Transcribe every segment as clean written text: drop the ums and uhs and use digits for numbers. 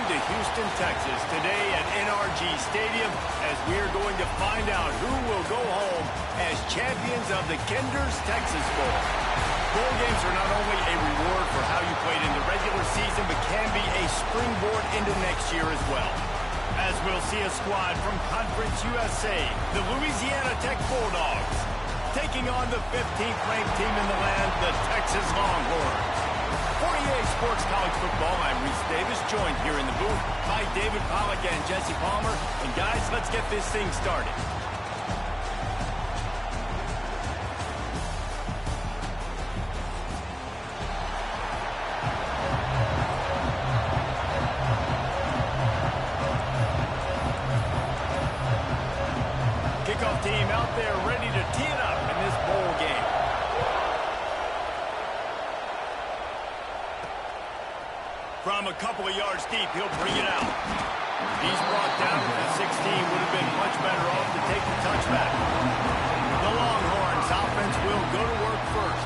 Welcome to Houston, Texas, today at NRG Stadium, as we're going to find out who will go home as champions of the Kinder's Texas Bowl. Bowl games are not only a reward for how you played in the regular season, but can be a springboard into next year as well. As we'll see a squad from Conference USA, the Louisiana Tech Bulldogs, taking on the 15th ranked team in the land, the Texas Longhorns. For EA Sports College Football, I'm Reese Davis, joined here in the booth by David Pollack and Jesse Palmer. And guys, let's get this thing started. Kickoff team out there ready to tee it up in this bowl game. From a couple of yards deep, he'll bring it out. He's brought down to the 16. Would have been much better off to take the touchback. The Longhorns offense will go to work first.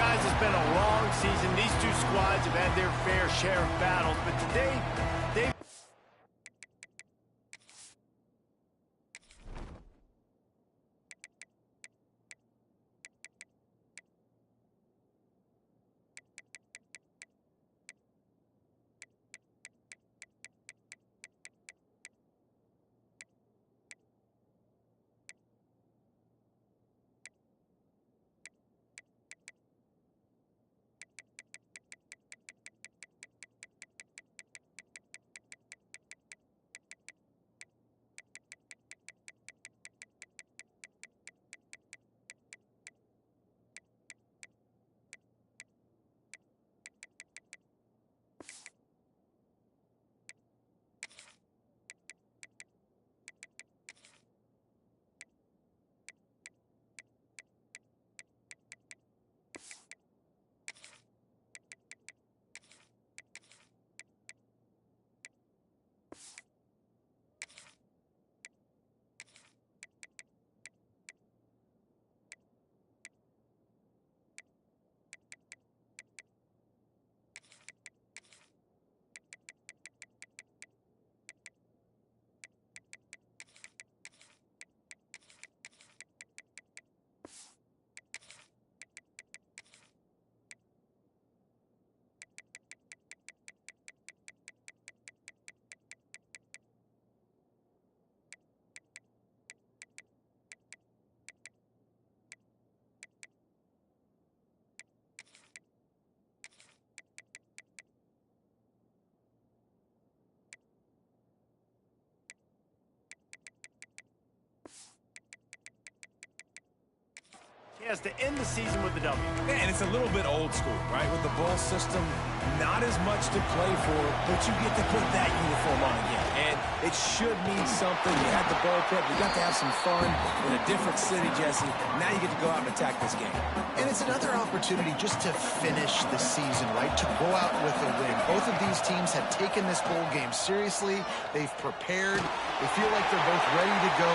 Guys, it's been a long season. These two squads have had their fair share of battles, but today, they've... has to end the season with the W. Yeah, and it's a little bit old school, right? With the bowl system, not as much to play for, but you get to put that uniform on again. And it should mean something. You had the bowl prep. You got to have some fun in a different city, Jesse. Now you get to go out and attack this game. And it's another opportunity just to finish the season, right? To go out with a win. Both of these teams have taken this bowl game seriously. They've prepared. They feel like they're both ready to go.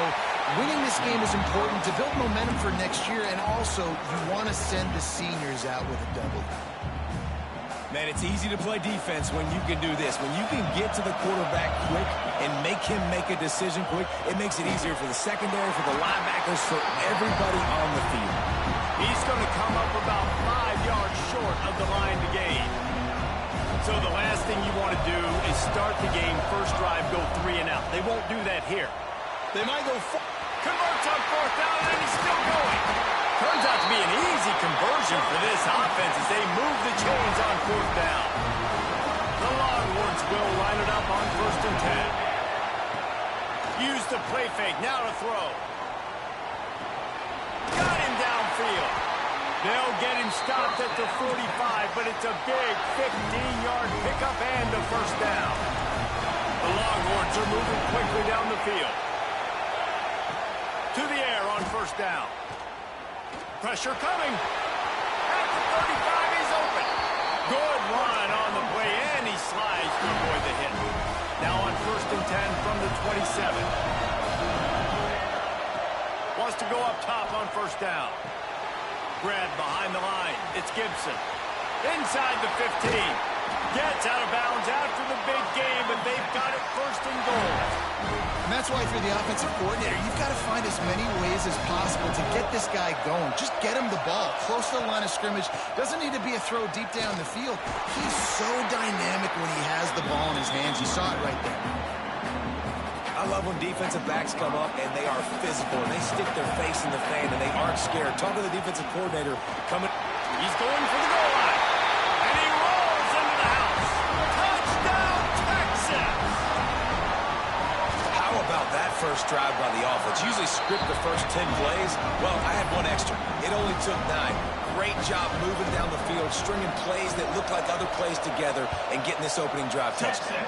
Winning this game is important to build momentum for next year, and also you want to send the seniors out with a W. Man, it's easy to play defense when you can do this. When you can get to the quarterback quick and make him make a decision quick, it makes it easier for the secondary, for the linebackers, for everybody on the field. He's going to come up about 5 yards short of the line to gain. So the last thing you want to do is start the game, first drive, go 3 and out. They won't do that here. They might go converts on 4th down, and he's still going. Turns out to be an easy conversion for this offense as they move the chains on 4th down. The Longhorns will line it up on 1st and 10. Use the play fake, now to throw. Got him downfield. They'll get him stopped at the 45, but it's a big 15-yard pickup and a 1st down. The Longhorns are moving quickly down the field. To the air on 1st down. Pressure coming. At the 35, he's open. Good run on the play, and he slides to avoid the hit. Now on 1st and 10 from the 27. Wants to go up top on 1st down. Grab behind the line. It's Gibson. Inside the 15. Gets out of bounds after the big game, but that's why if you're the offensive coordinator, you've got to find as many ways as possible to get this guy going. Just get him the ball close to the line of scrimmage. Doesn't need to be a throw deep down the field. He's so dynamic when he has the ball in his hands. You saw it right there. I love when defensive backs come up and they are physical and they stick their face in the fan and they aren't scared. Talk to the defensive coordinator coming. He's going for the goal line. And he rolls into the house. Touchdown, Texas! How about that first drive by the offense? Usually script the first 10 plays. Well, I had one extra. It only took 9. Great job moving down the field, stringing plays that look like other plays together and getting this opening drive touchdown.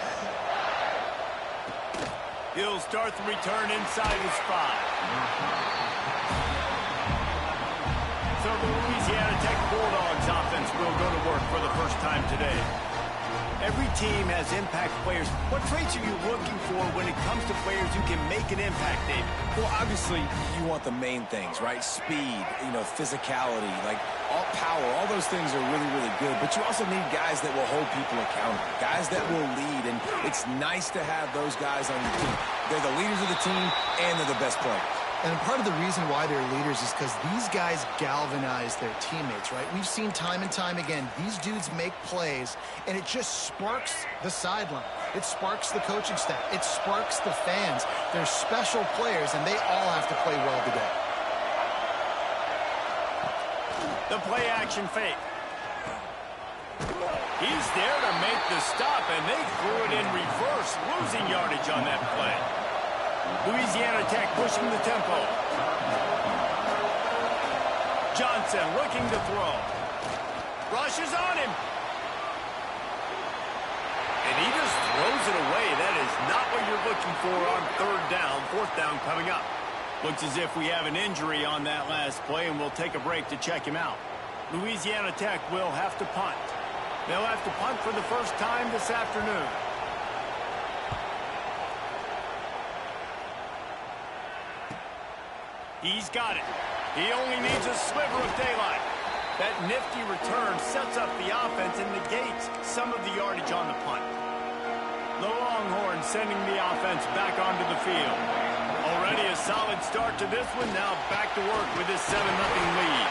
He'll start the return inside his 5. So the Louisiana Tech Bulldogs offense will go to work for the first time today. Every team has impact players. What traits are you looking for when it comes to players who can make an impact, David? Well, obviously, you want the main things, right? Speed, physicality, like all power, all those things are really, really good. But you also need guys that will hold people accountable, guys that will lead. And it's nice to have those guys on your team. They're the leaders of the team, and they're the best players. And part of the reason why they're leaders is because these guys galvanize their teammates, right? We've seen time and time again, these dudes make plays, and it just sparks the sideline. It sparks the coaching staff. It sparks the fans. They're special players, and they all have to play well today. The play action fake. He's there to make the stop, and they threw it in reverse, losing yardage on that play. Louisiana Tech pushing the tempo. Johnson looking to throw. Rushes on him. And he just throws it away. That is not what you're looking for on 3rd down. 4th down coming up. Looks as if we have an injury on that last play, and we'll take a break to check him out. Louisiana Tech will have to punt. They'll have to punt for the first time this afternoon. He's got it. He only needs a sliver of daylight. That nifty return sets up the offense and negates some of the yardage on the punt. The Longhorns sending the offense back onto the field. Already a solid start to this one. Now back to work with this 7-0 lead.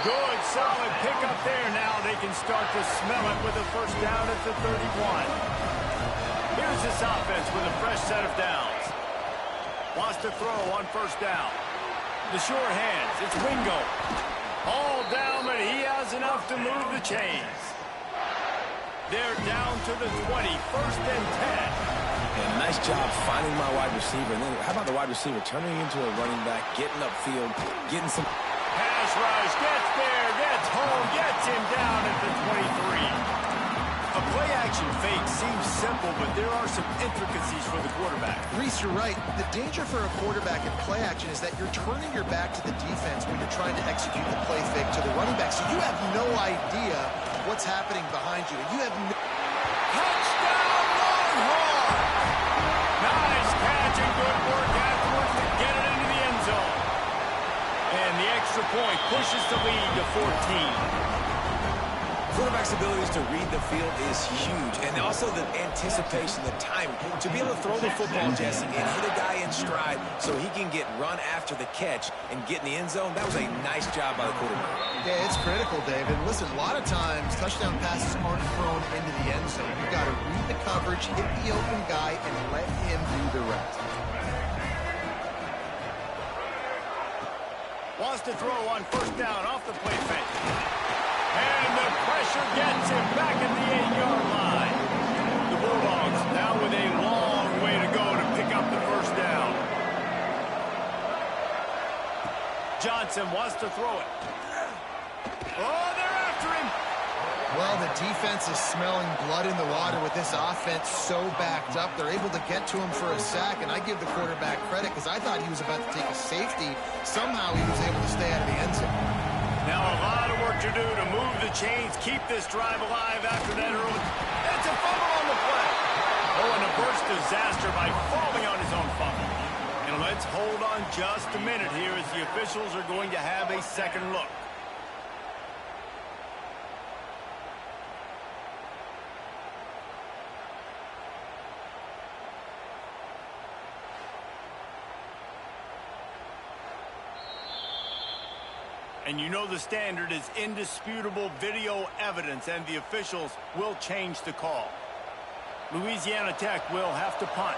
Good, solid pickup there. Now they can start to smell it with a first down at the 31. Here's this offense with a fresh set of downs. Wants to throw on first down. The sure hands, it's Wingo. All down, but he has enough to move the chains. They're down to the 20, 1st and 10. And nice job finding my wide receiver. And then how about the wide receiver turning into a running back, getting upfield, getting some... Pass rush, gets there, gets home, gets him down at the 23. A play-action fake seems simple, but there are some intricacies for the quarterback. Reese, you're right. The danger for a quarterback in play-action is that you're turning your back to the defense when you're trying to execute the play fake to the running back. So you have no idea what's happening behind you. You have no... Touchdown, Longhorn! Nice catch and good work afterwards to get it into the end zone. And the extra point pushes the lead to 14. Quarterback's abilities to read the field is huge, and also the anticipation, the timing. To be able to throw the football, Jesse, and hit a guy in stride so he can get run after the catch and get in the end zone, that was a nice job by the quarterback. Yeah, it's critical, David. Listen, a lot of times touchdown passes aren't thrown into the end zone. You've got to read the coverage, hit the open guy, and let him do the rest. Wants to throw on first down off the play fake. And the pressure gets him back at the 8-yard line. The Bulldogs now with a long way to go to pick up the first down. Johnson wants to throw it. Oh, they're after him. Well, the defense is smelling blood in the water with this offense so backed up. They're able to get to him for a sack, and I give the quarterback credit because I thought he was about to take a safety. Somehow he was able to stay out of the end zone. Now a lot of work to do to move the chains, keep this drive alive after that early. That's a fumble on the play. Oh, and a burst disaster by falling on his own fumble. And let's hold on just a minute here as the officials are going to have a second look. And you know the standard is indisputable video evidence, and the officials will change the call. Louisiana Tech will have to punt.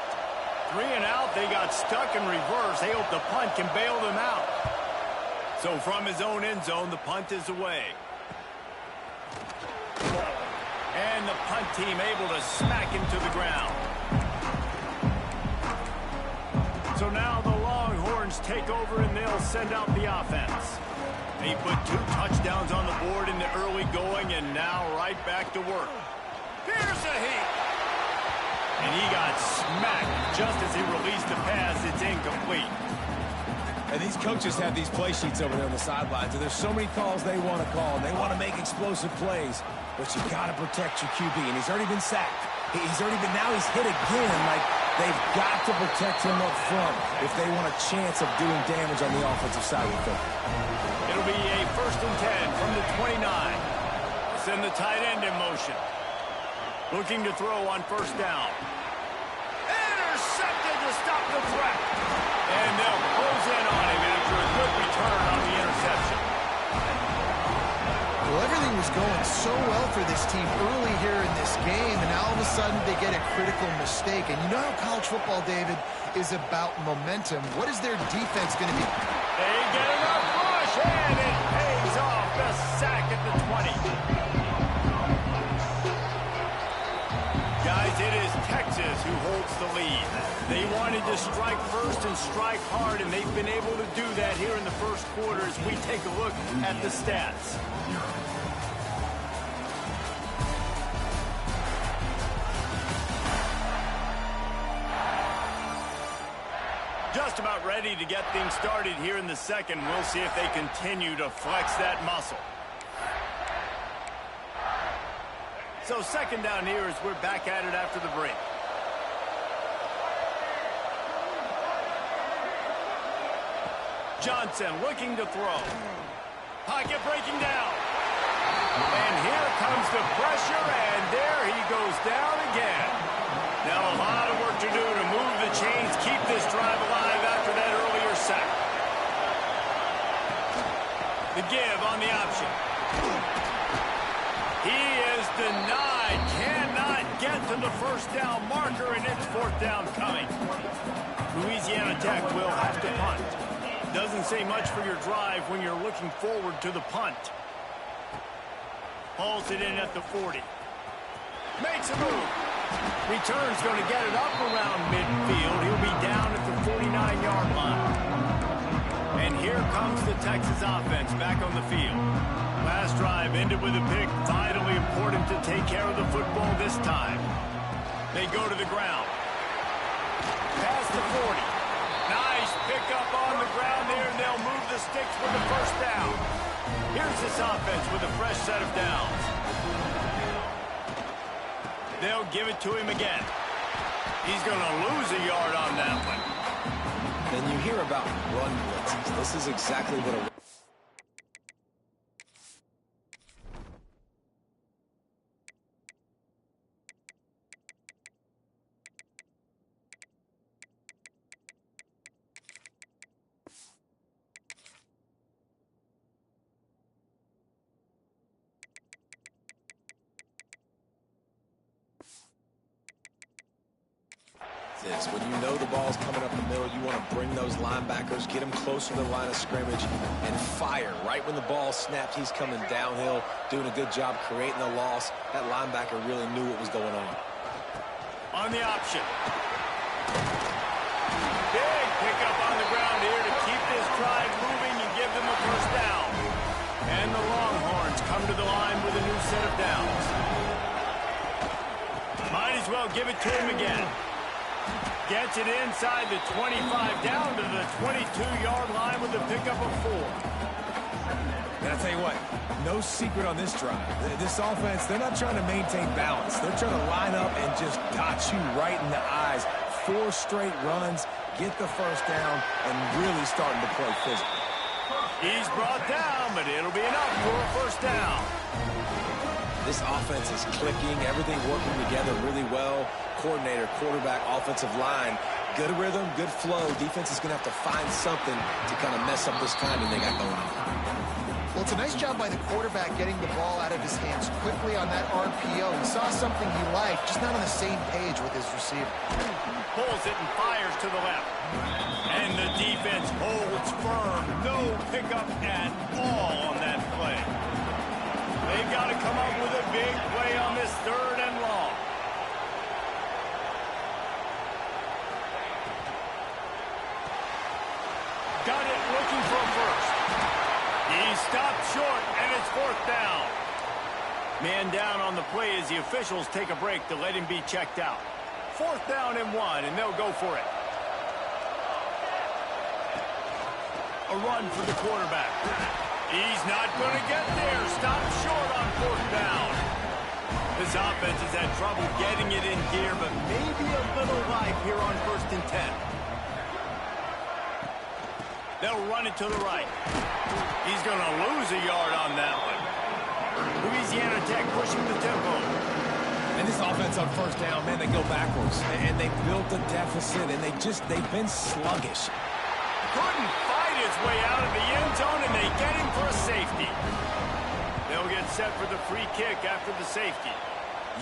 3 and out, they got stuck in reverse. They hope the punt can bail them out. So from his own end zone, the punt is away. And the punt team able to smack him to the ground. So now the Longhorns take over and they'll send out the offense. He put 2 touchdowns on the board in the early going, and now right back to work. Here's a heat. And he got smacked just as he released the pass. It's incomplete. And these coaches have these play sheets over there on the sidelines, and there's so many calls they want to call, and they want to make explosive plays, but you got to protect your QB, and he's already been sacked. Now he's hit again. Like, they've got to protect him up front if they want a chance of doing damage on the offensive side of the field. It'll be a 1st and 10 from the 29. Send the tight end in motion. Looking to throw on 1st down. Intercepted to stop the threat. And they'll close in on him after a good return on the interception. Well, everything was going so well for this team early here in this game, and now all of a sudden they get a critical mistake. And you know how college football, David, is about momentum. What is their defense going to be? They get enough rush, and it pays off. The sack at the 20. Guys, it is Texas who holds the lead. They wanted to strike first and strike hard, and they've been able to do that here in the first quarter as we take a look at the stats. Just about ready to get things started here in the second. We'll see if they continue to flex that muscle. So 2nd down here as we're back at it after the break. Johnson looking to throw. Pocket breaking down. And here comes the pressure, and there he goes down again. Now a lot of work to do to move the chains, keep this drive alive after that earlier sack. The give on the option. He is denied, cannot get to the 1st down marker, and it's 4th down coming. Louisiana Tech will have to punt. Doesn't say much for your drive when you're looking forward to the punt. Hauls it in at the 40. Makes a move. Return's going to get it up around midfield. He'll be down at the 49-yard line. And here comes the Texas offense back on the field. Last drive ended with a pick. Vitally important to take care of the football this time. They go to the ground. Past the 40. Nice pickup on the ground there, and they'll move the sticks with the 1st down. Here's this offense with a fresh set of downs. They'll give it to him again. He's going to lose a yard on that one. Then you hear about run blitzes. This is exactly what a is. When you know the ball's coming up the middle, you want to bring those linebackers, get them closer to the line of scrimmage, and fire. Right when the ball snapped, he's coming downhill, doing a good job creating the loss. That linebacker really knew what was going on. On the option. Big pickup on the ground here to keep this drive moving and give them a 1st down. And the Longhorns come to the line with a new set of downs. Might as well give it to him again. Gets it inside the 25, down to the 22-yard line with a pickup of 4. And I'll tell you what, no secret on this drive. This offense, they're not trying to maintain balance. They're trying to line up and just dot you right in the eyes. 4 straight runs, get the 1st down, and really starting to play physical. He's brought down, but it'll be enough for a 1st down. This offense is clicking, everything working together really well. Coordinator, quarterback, offensive line, good rhythm, good flow. Defense is going to have to find something to kind of mess up this timing they got going on. it's a nice job by the quarterback getting the ball out of his hands quickly on that RPO. He saw something he liked, just not on the same page with his receiver. Pulls it and fires to the left. And the defense holds firm. No pickup at all on that play. They've got to come up with a big play on this 3rd and long. Got it, looking for a first. He stopped short, and it's 4th down. Man down on the play as the officials take a break to let him be checked out. 4th down and 1, and they'll go for it. A run for the quarterback. He's not going to get there. Stopped short on 4th down. This offense has had trouble getting it in gear, but maybe a little life here on 1st and 10. They'll run it to the right. He's going to lose a yard on that one. Louisiana Tech pushing the tempo. And this offense on 1st down, man, they go backwards. And they built a deficit, and they've been sluggish. Couldn't fight his way out of the end zone, and they get him for a safety. They'll get set for the free kick after the safety.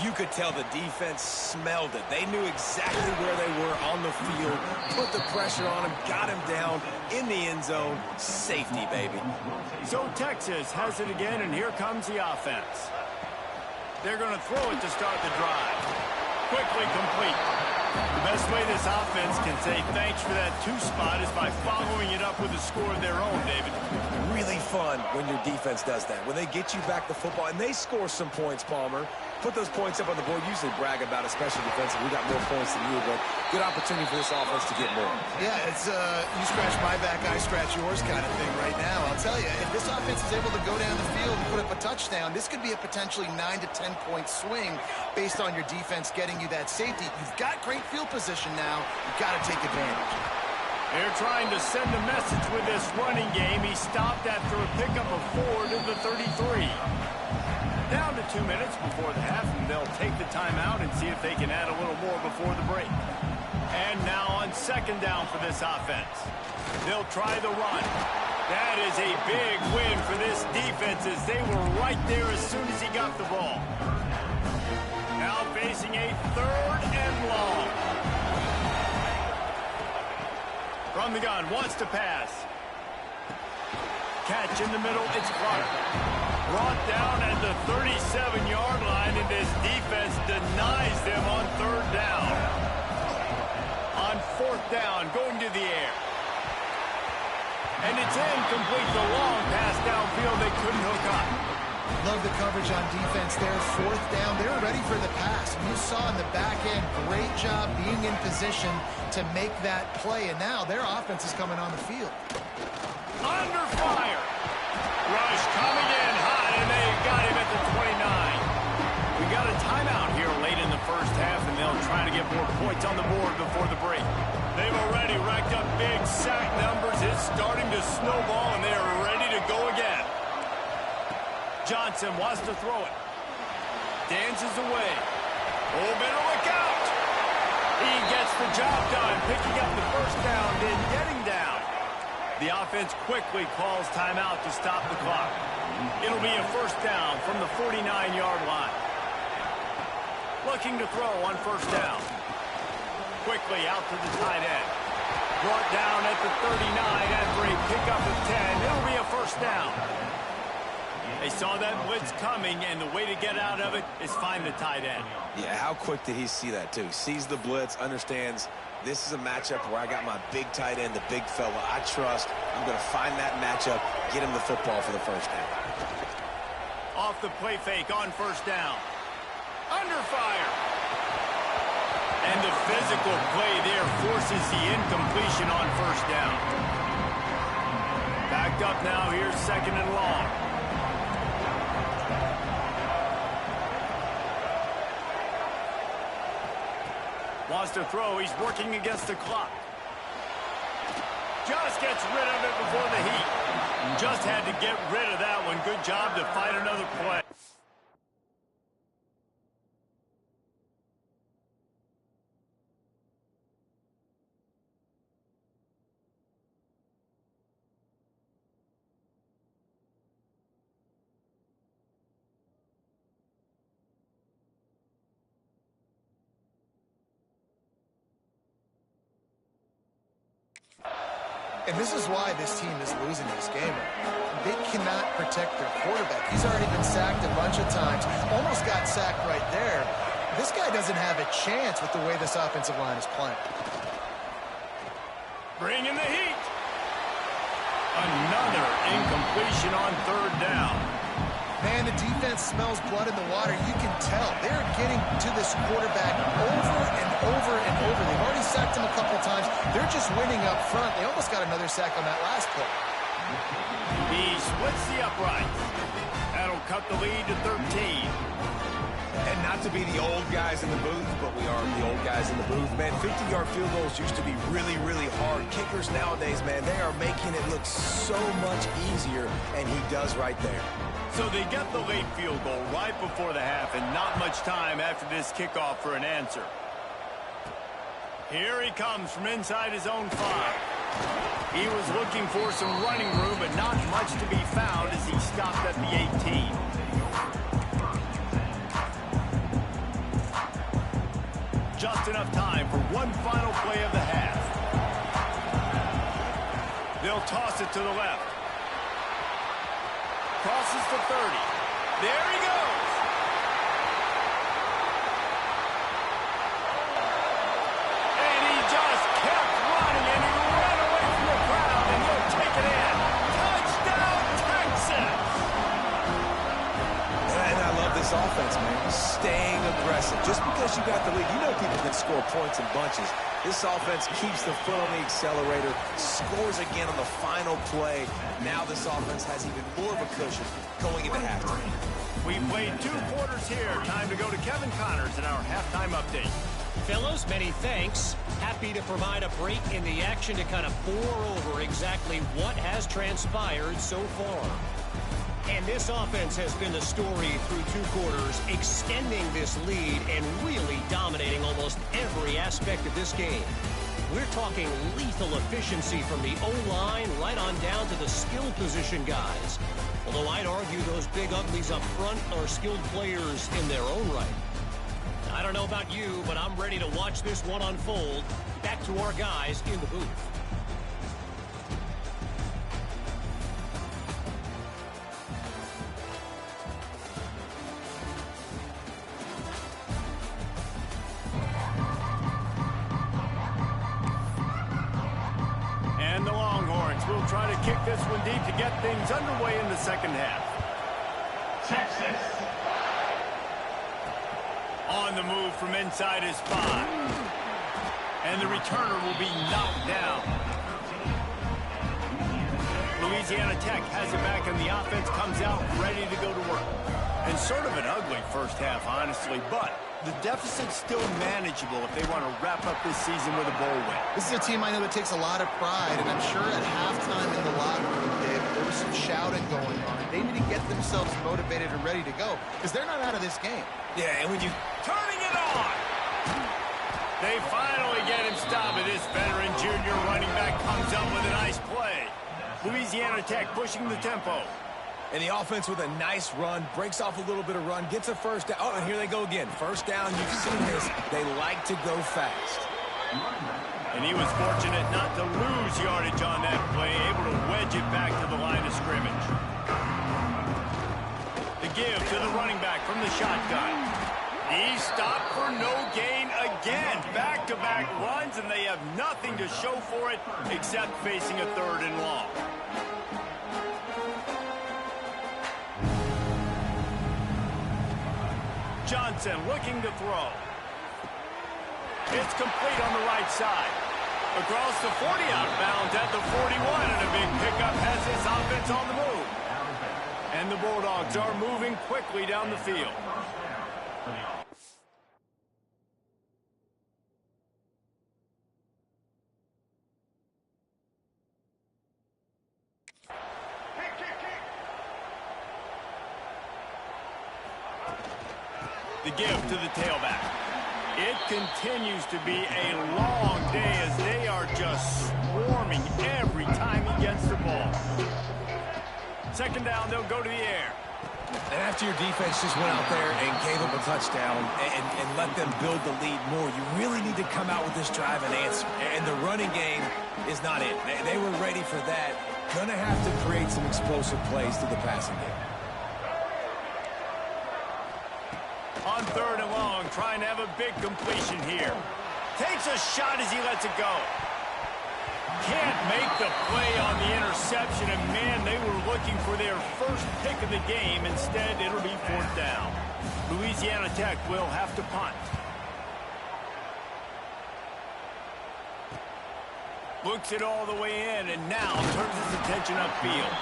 You could tell the defense smelled it. They knew exactly where they were on the field, put the pressure on him, got him down in the end zone. Safety, baby. So Texas has it again, and here comes the offense. They're going to throw it to start the drive. Quickly complete. The best way this offense can say thanks for that 2 spot is by following it up with a score of their own, David. Really fun when your defense does that. When they get you back the football, and they score some points, Palmer. Put those points up on the board. Usually brag about, especially defensive. We got more points than you, but good opportunity for this offense to get more. Yeah, it's you scratch my back, I scratch yours kind of thing right now. I'll tell you, if this offense is able to go down the field and put up a touchdown, this could be a potentially 9 to 10 point swing based on your defense getting you that safety. You've got great field position now. You've got to take advantage. They're trying to send a message with this running game. He stopped after a pickup of 4 to the 33. Down to 2 minutes before the half, and they'll take the timeout and see if they can add a little more before the break. And now on 2nd down for this offense. They'll try the run. That is a big win for this defense as they were right there as soon as he got the ball. Now facing a 3rd and long. From the gun, wants to pass. Catch in the middle, it's Clark. Brought down at the 37-yard line, and this defense denies them on 3rd down. On 4th down, going to the air. And it's incomplete. The long pass downfield, they couldn't hook up. Love the coverage on defense there. 4th down, they're ready for the pass. You saw in the back end, great job being in position to make that play. And now their offense is coming on the field. Under fire. Rush coming in hot, and they got him at the 29. We got a timeout here late in the 1st half, and they'll try to get more points on the board before the break. They've already racked up big sack numbers. It's starting to snowball, and they are ready to go again. Johnson wants to throw it. Dances away. Oh, better look out. He gets the job done, picking up the 1st down, then getting down. The offense quickly calls timeout to stop the clock. It'll be a 1st down from the 49-yard line. Looking to throw on 1st down. Quickly out to the tight end. Brought down at the 39 after a pickup of 10. It'll be a 1st down. They saw that blitz coming, and the way to get out of it is find the tight end. Yeah, how quick did he see that, too? Sees the blitz, understands this is a matchup where I got my big tight end, the big fella I trust. I'm going to find that matchup, get him the football for the 1st down. Off the play fake on 1st down. Under fire. And the physical play there forces the incompletion on 1st down. Backed up now, here's 2nd and long. Wants to throw. He's working against the clock. Just gets rid of it before the heat. Just had to get rid of that one. Good job to fight another play. And this is why this team is losing this game. They cannot protect their quarterback. He's already been sacked a bunch of times. Almost got sacked right there. This guy doesn't have a chance with the way this offensive line is playing. Bring in the heat. Another incompletion on third down. Man, the defense smells blood in the water. You can tell. They're getting to this quarterback over and over and over. They've already sacked him a couple times. They're just winning up front. They almost got another sack on that last play. He splits the uprights. That'll cut the lead to 13. And not to be the old guys in the booth, but we are the old guys in the booth. Man, 50-yard field goals used to be really, really hard. Kickers nowadays, man, they are making it look so much easier, and he does right there. So they get the late field goal right before the half, and not much time after this kickoff for an answer. Here he comes from inside his own 5. He was looking for some running room, but not much to be found as he stopped at the 18. Just enough time for one final play of the half. They'll toss it to the left. Crosses to 30. There he goes. And he just kept running, and he ran away from the crowd, and he'll take it in. Touchdown, Texas! And I love this offense, man. Staying aggressive. Just because you got the lead, you know people can score points in bunches. This offense keeps the foot on the accelerator, scores again on the final play. Now this offense has even more of a cushion going into halftime. We played 2 quarters here. Time to go to Kevin Connors in our halftime update. Fellas, many thanks. Happy to provide a break in the action to kind of bore over exactly what has transpired so far. And this offense has been the story through 2 quarters, extending this lead and really dominating almost every aspect of this game. We're talking lethal efficiency from the O-line right on down to the skill position guys. Although I'd argue those big uglies up front are skilled players in their own right. I don't know about you, but I'm ready to watch this one unfold. Back to our guys in the booth. And the Longhorns will try to kick this one deep to get things underway in the second half. Texas. On the move from inside his 5. And the returner will be knocked down. Louisiana Tech has it back, and the offense comes out ready to go to work. And sort of an ugly first half, honestly, but the deficit's still manageable if they want to wrap up this season with a bowl win. This is a team I know that takes a lot of pride, and I'm sure at halftime in the locker room, Dave, there was some shouting going on. They need to get themselves motivated and ready to go, because they're not out of this game. Yeah, and when you... Turning it on! They finally get him stopped, and this veteran junior running back comes up with a nice play. Louisiana Tech pushing the tempo. And the offense with a nice run, breaks off a little bit of run, gets a first down. Oh, and here they go again. First down, you've seen this. They like to go fast. And he was fortunate not to lose yardage on that play, able to wedge it back to the line of scrimmage. The give to the running back from the shotgun. He stopped for no gain again. Back-to-back runs, and they have nothing to show for it except facing a 3rd and long. Johnson looking to throw. It's complete on the right side. Across the 40 out of bounds at the 41, and a big pickup has this offense on the move. And the Bulldogs are moving quickly down the field. The give to the tailback. It continues to be a long day as they are just swarming every time he gets the ball. Second down, they'll go to the air. And after your defense just went out there and gave up a touchdown and let them build the lead more, you really need to come out with this drive and answer. And the running game is not it. They were ready for that. Gonna have to create some explosive plays through the passing game. On 3rd and long, trying to have a big completion here. Takes a shot as he lets it go. Can't make the play on the interception, and man, they were looking for their first pick of the game. Instead, it'll be 4th down. Louisiana Tech will have to punt. Looks it all the way in, and now turns his attention upfield.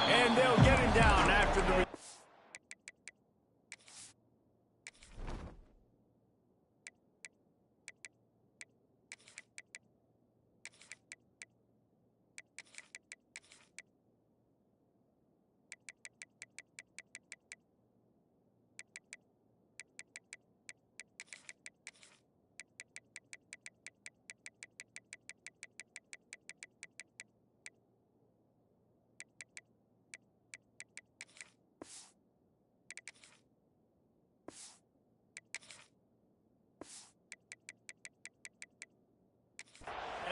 And they'll get him down after the...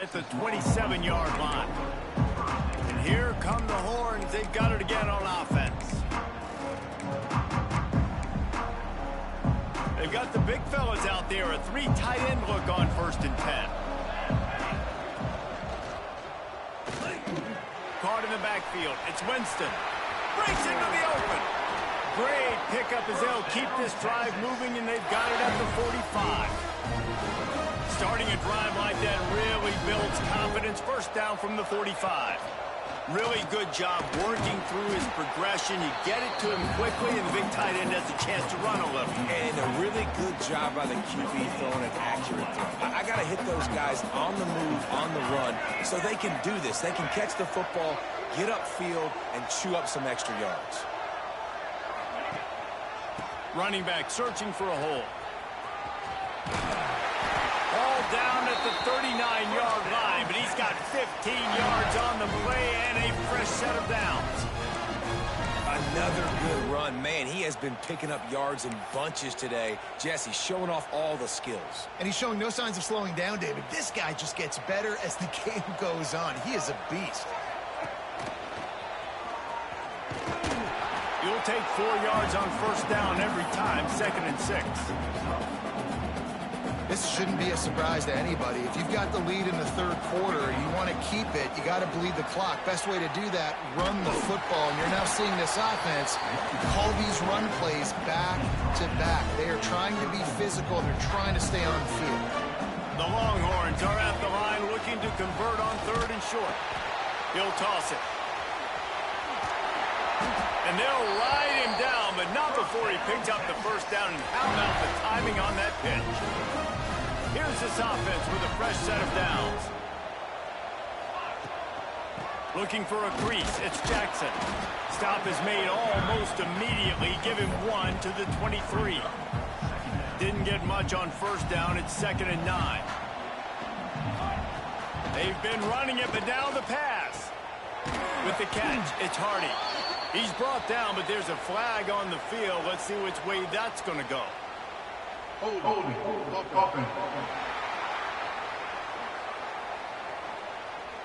at the 27-yard line. And here come the Horns. They've got it again on offense. They've got the big fellas out there. A 3 tight end look on 1st and 10. Caught in the backfield. It's Winston. Breaks into the open. Great pickup as they'll keep this drive moving, and they've got it at the 45. Starting a drive like that really builds confidence. 1st down from the 45. Really good job working through his progression. You get it to him quickly, and the big tight end has a chance to run a little. And a really good job by the QB throwing an accurate throw. I got to hit those guys on the move, on the run, so they can do this. They can catch the football, get upfield, and chew up some extra yards. Running back searching for a hole. All down at the 39-yard line, but he's got 15 yards on the play and a fresh set of downs. Another good run. Man, he has been picking up yards in bunches today. Jesse showing off all the skills. And he's showing no signs of slowing down, David. This guy just gets better as the game goes on. He is a beast. You'll take 4 yards on 1st down every time, 2nd and 6. This shouldn't be a surprise to anybody. If you've got the lead in the 3rd quarter and you want to keep it, you got to bleed the clock. Best way to do that, run the football. And you're now seeing this offense call these run plays back to back. They are trying to be physical. They're trying to stay on the field. The Longhorns are at the line looking to convert on 3rd and short. He'll toss it. And they'll ride him down, but not before he picks up the 1st down. And how about the timing on that pitch? Here's this offense with a fresh set of downs. Looking for a crease. It's Jackson. Stop is made almost immediately. Give him 1 to the 23. Didn't get much on 1st down. It's 2nd and 9. They've been running it, but now the pass. With the catch, it's Hardy. He's brought down, but there's a flag on the field. Let's see which way that's going to go. Holding.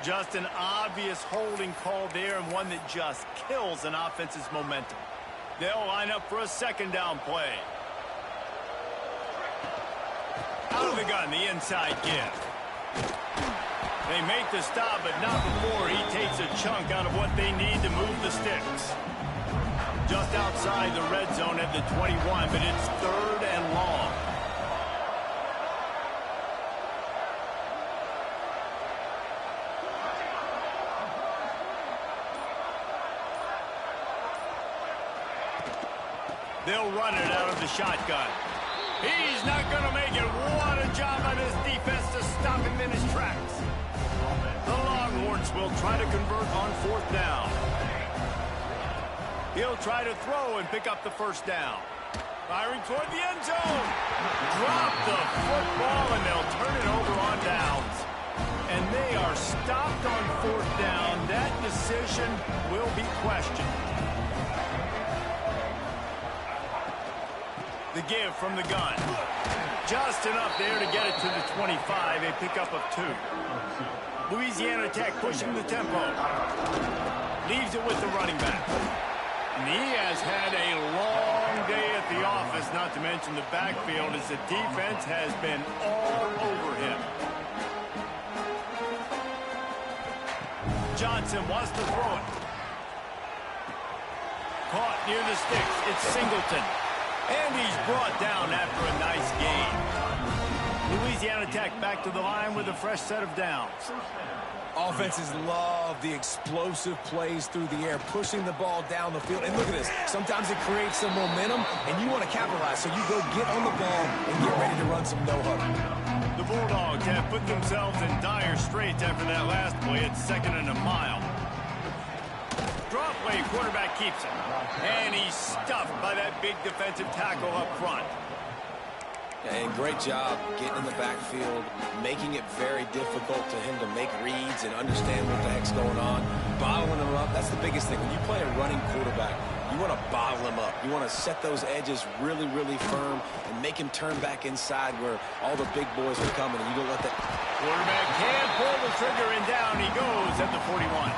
Just an obvious holding call there, and one that just kills an offense's momentum. They'll line up for a 2nd down play. Out of the gun, the inside give. They make the stop, but not before he takes a chunk out of what they need to move the sticks. Just outside the red zone at the 21, but it's 3rd and long. They'll run it out of the shotgun. He's not going to make it. What a job by this defense to stop him in his tracks. The Longhorns will try to convert on 4th down. He'll try to throw and pick up the 1st down. Firing toward the end zone. Drop the football, and they'll turn it over on downs. And they are stopped on 4th down. That decision will be questioned. The give from the gun. Just enough there to get it to the 25, a pickup of 2. Louisiana Tech pushing the tempo. Leaves it with the running back. And he has had a long day at the office, not to mention the backfield, as the defense has been all over him. Johnson wants to throw it. Caught near the sticks. It's Singleton. And he's brought down after a nice gain. Louisiana Tech back to the line with a fresh set of downs. Offenses love the explosive plays through the air, pushing the ball down the field. And look at this. Sometimes it creates some momentum, and you want to capitalize. So you go get on the ball and get ready to run some no-huddle. The Bulldogs have put themselves in dire straits after that last play. It's 2nd and a mile. Drop play, quarterback keeps it. And he's stuffed by that big defensive tackle up front. And great job getting in the backfield, making it very difficult to him to make reads and understand what the heck's going on. Bottling him up, that's the biggest thing. When you play a running quarterback, you want to bottle him up. You want to set those edges really, really firm and make him turn back inside where all the big boys are coming. And you don't let that... Quarterback can't pull the trigger, and down he goes at the 41.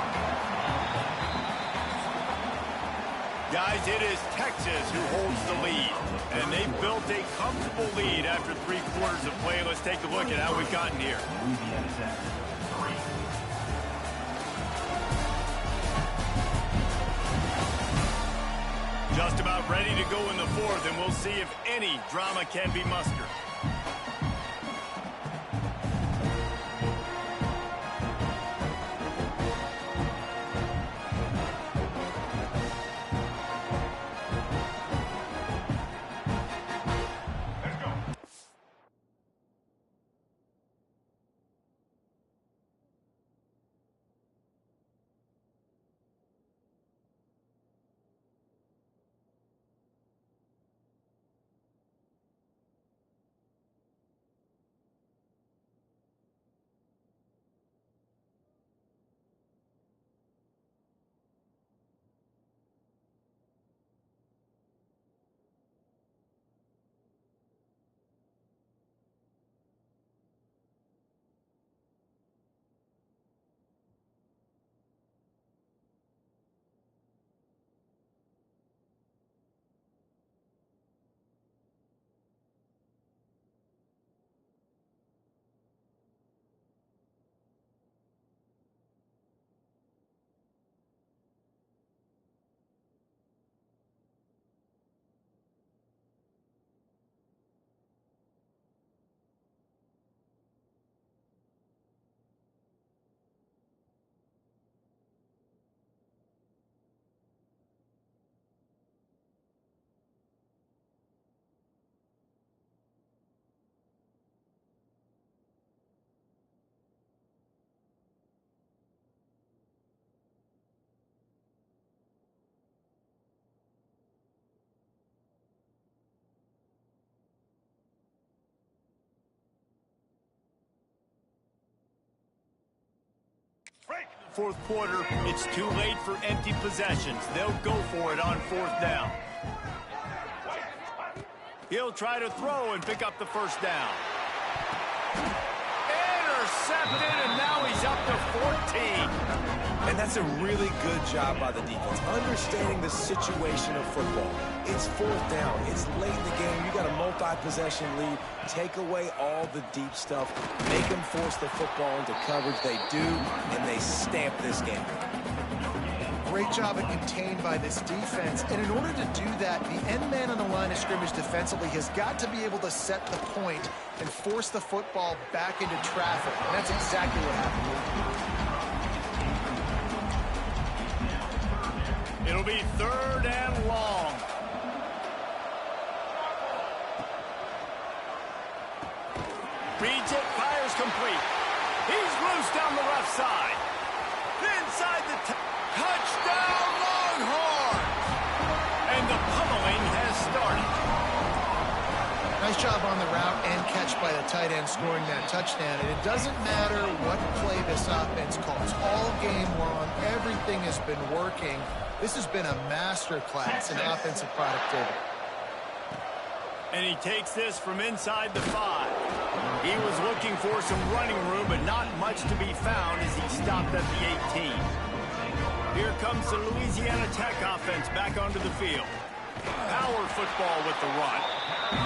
Guys, it is Texas who holds the lead. And they built a comfortable lead after 3 quarters of play. Let's take a look at how we've gotten here. Just about ready to go in the 4th, and we'll see if any drama can be mustered. Fourth quarter, it's too late for empty possessions. They'll go for it on 4th down. He'll try to throw and pick up the first down. Intercepted, and now he's up to 14. And that's a really good job by the defense, understanding the situation of football. It's 4th down. It's late in the game. You got a multi-possession lead. Take away all the deep stuff. Make them force the football into coverage. They do, and they stamp this game. Great job at contained by this defense. And in order to do that, the end man on the line of scrimmage defensively has got to be able to set the point and force the football back into traffic. And that's exactly what happened. It'll be 3rd and long. Reads it, fires complete. He's loose down the left side. Inside the touchdown, Longhorns! And the pummeling has started. Nice job on the route and catch by the tight end scoring that touchdown. And it doesn't matter what play this offense calls. All game long, everything has been working. This has been a master class in offensive productivity. And he takes this from inside the 5. He was looking for some running room, but not much to be found as he stopped at the 18. Here comes the Louisiana Tech offense back onto the field. Power football with the run.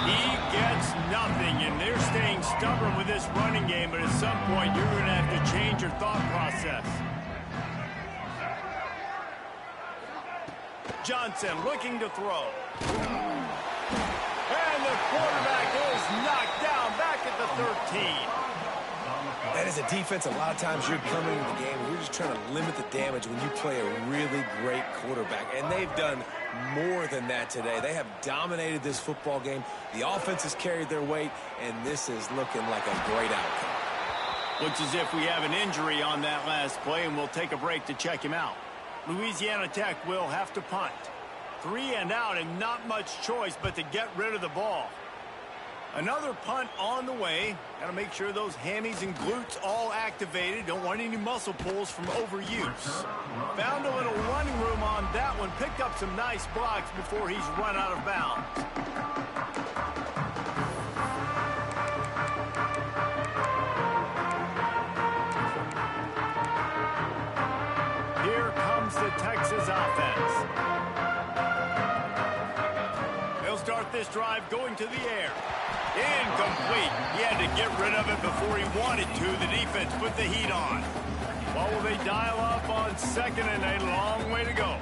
He gets nothing, and they're staying stubborn with this running game, but at some point you're going to have to change your thought process. Johnson looking to throw. And the quarterback is knocked down back at the 13. And as a defense, a lot of times you're coming into the game and you're just trying to limit the damage when you play a really great quarterback. And they've done more than that today. They have dominated this football game. The offense has carried their weight, and this is looking like a great outcome. Looks as if we have an injury on that last play, and we'll take a break to check him out. Louisiana Tech will have to punt. 3 and out, and not much choice but to get rid of the ball. Another punt on the way. Got to make sure those hammies and glutes all activated. Don't want any muscle pulls from overuse. Found a little running room on that one. Picked up some nice blocks before he's run out of bounds. Here comes the Texas offense. They'll start this drive going to the air. Incomplete. He had to get rid of it before he wanted to. The defense put the heat on. Well, will they dial up on 2nd and a long way to go?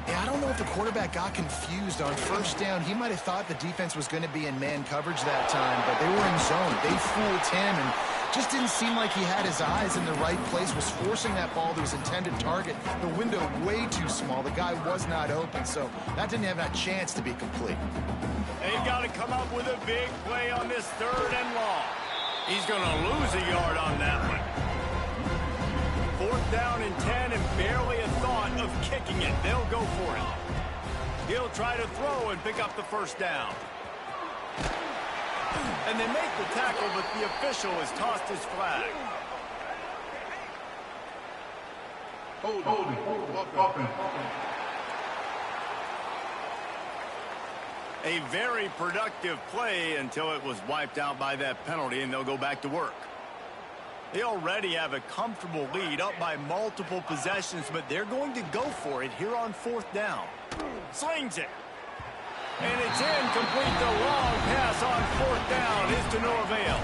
Yeah, I don't know if the quarterback got confused on 1st down. He might have thought the defense was going to be in man coverage that time, but they were in zone. They fooled him and just didn't seem like he had his eyes in the right place, was forcing that ball to his intended target. The window way too small. The guy was not open, so that didn't have a chance to be complete. They've got to come up with a big play on this 3rd and long. He's going to lose a yard on that one. 4th down and 10 and barely a thought of kicking it. They'll go for it. He'll try to throw and pick up the 1st down. And they make the tackle, but the official has tossed his flag. Holding. Offense. A very productive play until it was wiped out by that penalty, and they'll go back to work. They already have a comfortable lead up by multiple possessions, but they're going to go for it here on 4th down. Slings it. And it's incomplete. The long pass on 4th down is to no avail.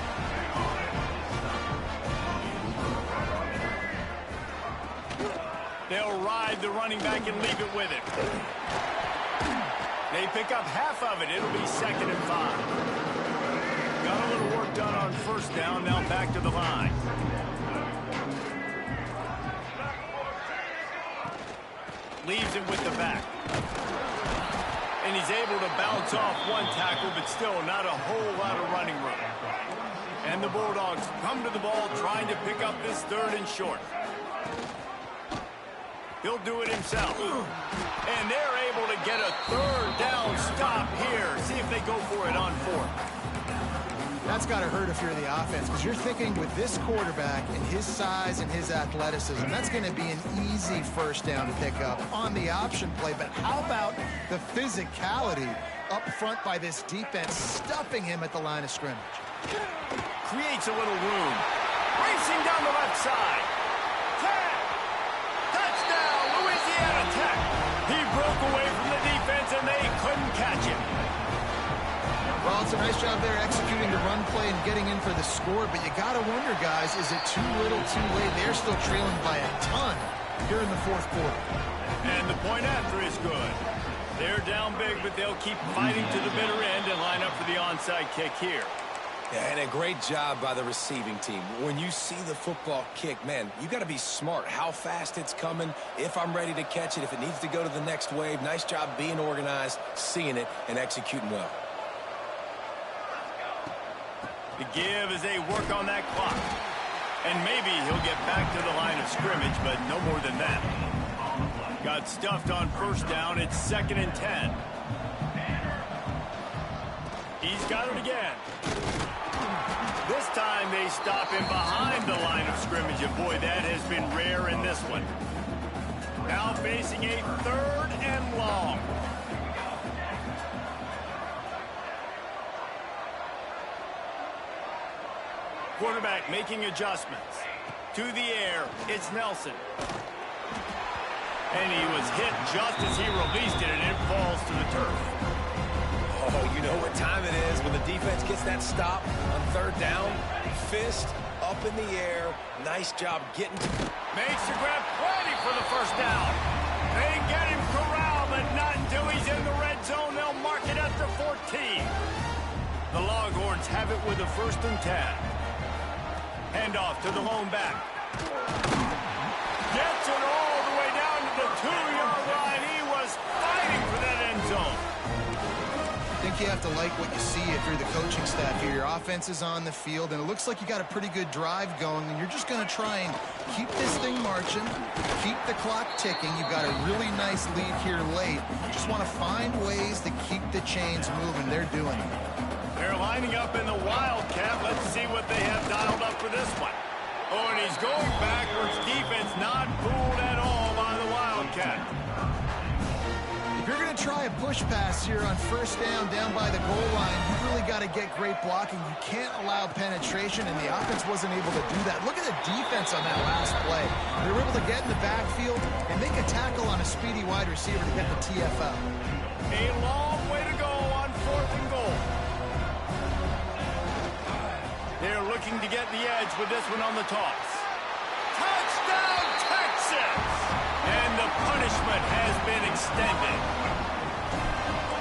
They'll ride the running back and leave it with it. They pick up half of it. It'll be 2nd and 5. Got a little work done on 1st down. Now back to the line. Leaves it with the back. And he's able to bounce off one tackle, but still not a whole lot of running room. And the Bulldogs come to the ball trying to pick up this 3rd and short. He'll do it himself. And they're able to get a 3rd down stop here. See if they go for it on 4th. That's got to hurt if you're the offense, because you're thinking with this quarterback and his size and his athleticism, that's going to be an easy 1st down pickup on the option play. But how about the physicality up front by this defense, stuffing him at the line of scrimmage? Creates a little room. Racing down the left side. Touchdown, Louisiana Tech. He broke away from the defense, and they couldn't catch him. Well, it's a nice job there executing the run play and getting in for the score, but you got to wonder, guys, is it too little, too late? They're still trailing by a ton here in the 4th quarter. And the point after is good. They're down big, but they'll keep fighting to the bitter end and line up for the onside kick here. Yeah, and a great job by the receiving team. When you see the football kick, man, you got to be smart how fast it's coming, if I'm ready to catch it, if it needs to go to the next wave. Nice job being organized, seeing it, and executing well. The give as they work on that clock. And maybe he'll get back to the line of scrimmage, but no more than that. Got stuffed on 1st down. It's 2nd and 10. He's got it again. This time they stop him behind the line of scrimmage, and boy, that has been rare in this one. Now facing a 3rd and long. Quarterback making adjustments. To the air, it's Nelson. And he was hit just as he released it, and it falls to the turf. Oh, you know what time it is when the defense gets that stop on third down. Fist up in the air. Nice job getting to... Makes the grab, ready for the first down. They get him corralled, but not until he's in the red zone. They'll mark it at the 14. The Longhorns have it with a 1st and 10. Handoff to the lone back. Gets it all the way down to the 2-yard line. He was fighting for that end zone. I think you have to like what you see if you're the coaching staff here. Your offense is on the field, and it looks like you got a pretty good drive going, and you're just going to try and keep this thing marching, keep the clock ticking. You've got a really nice lead here late. You just want to find ways to keep the chains moving. They're doing it. They're lining up in the Wildcat. Let's see what they have dialed up for this one. Oh, and he's going backwards. Defense not fooled at all by the Wildcat. If you're going to try a push pass here on 1st down by the goal line, you've really got to get great blocking. You can't allow penetration, and the offense wasn't able to do that. Look at the defense on that last play. They were able to get in the backfield and make a tackle on a speedy wide receiver to get the TFL. A long way to go on 4th and goal. They're looking to get the edge with this one on the toss. Touchdown, Texas! And the punishment has been extended.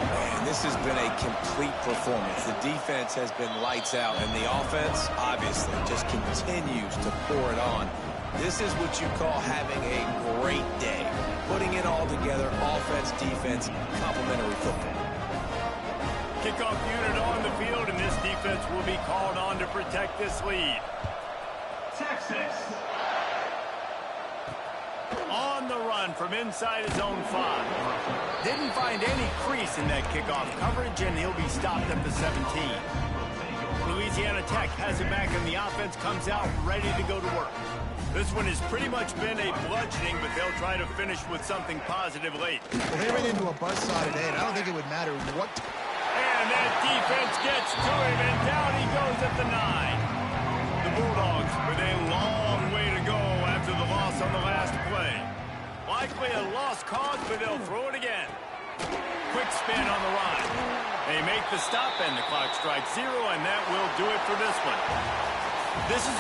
Man, this has been a complete performance. The defense has been lights out, and the offense, obviously, just continues to pour it on. This is what you call having a great day. Putting it all together, offense, defense, complementary football. Kickoff unit on the field, and this defense will be called on to protect this lead. Texas. On the run from inside his own 5. Didn't find any crease in that kickoff coverage, and he'll be stopped at the 17. Louisiana Tech has it back, and the offense comes out ready to go to work. This one has pretty much been a bludgeoning, but they'll try to finish with something positive late. Well, they ran into a buzzsaw today, and I don't think it would matter what... And that defense gets to him, and down he goes at the 9. The Bulldogs with a long way to go after the loss on the last play. Likely a lost cause, but they'll throw it again. Quick spin on the run. They make the stop, and the clock strikes 0, and that will do it for this one. This is